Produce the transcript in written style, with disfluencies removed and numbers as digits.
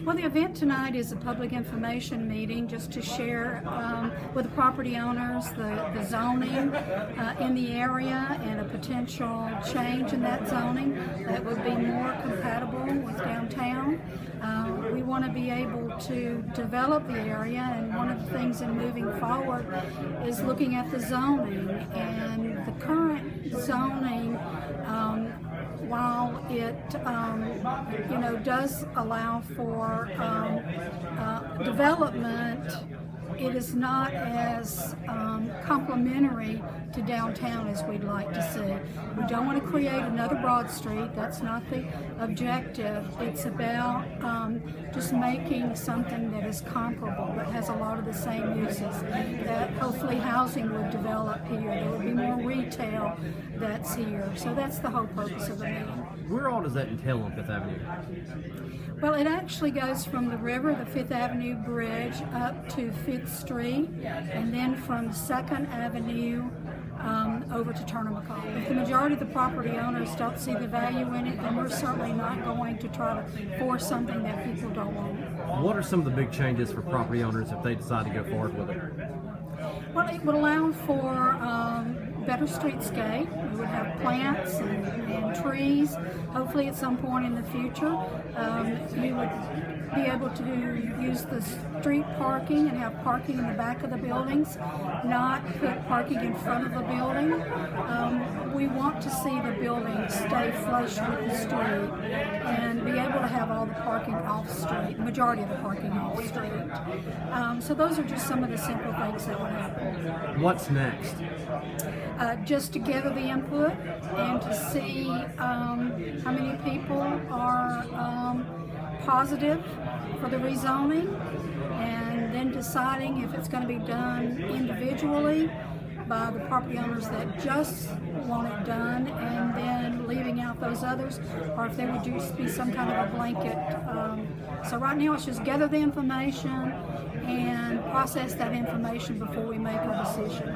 Well, the event tonight is a public information meeting just to share with the property owners the zoning in the area and a potential change in that zoning that would be more compatible with downtown. We want to be able to develop the area, and one of the things in moving forward is looking at the zoning. And the current zoning, while it does allow for development, it is not as complementary to downtown as we'd like to see. We don't want to create another Broad Street. That's not the objective. It's about just making something that is comparable, that has a lot of the same uses, that hopefully housing would develop here. There would be more retail that's here. So that's the whole purpose of the meeting. Where all does that entail on Fifth Avenue? Well, it actually goes from the river, the Fifth Avenue Bridge, up to 5th Street, and then from 2nd Avenue over to Turner McCall. If the majority of the property owners don't see the value in it, then we're certainly not going to try to force something that people don't want. What are some of the big changes for property owners if they decide to go forward with it? Well, it would allow for better streetscape. We would have plants and trees. Hopefully at some point in the future, you would be able to use the street parking and have parking in the back of the buildings, not put parking in front of the building. We want to see the buildings stay flush with the street and be able to have all the parking off street, majority of the parking off street. So those are just some of the simple things that would happen. What's next? Just to gather the input and to see how many people are positive for the rezoning, and then deciding if it's going to be done individually by the property owners that just want it done, and then leaving out those others, or if there would just be some kind of a blanket. So right now it's just gather the information and process that information before we make a decision.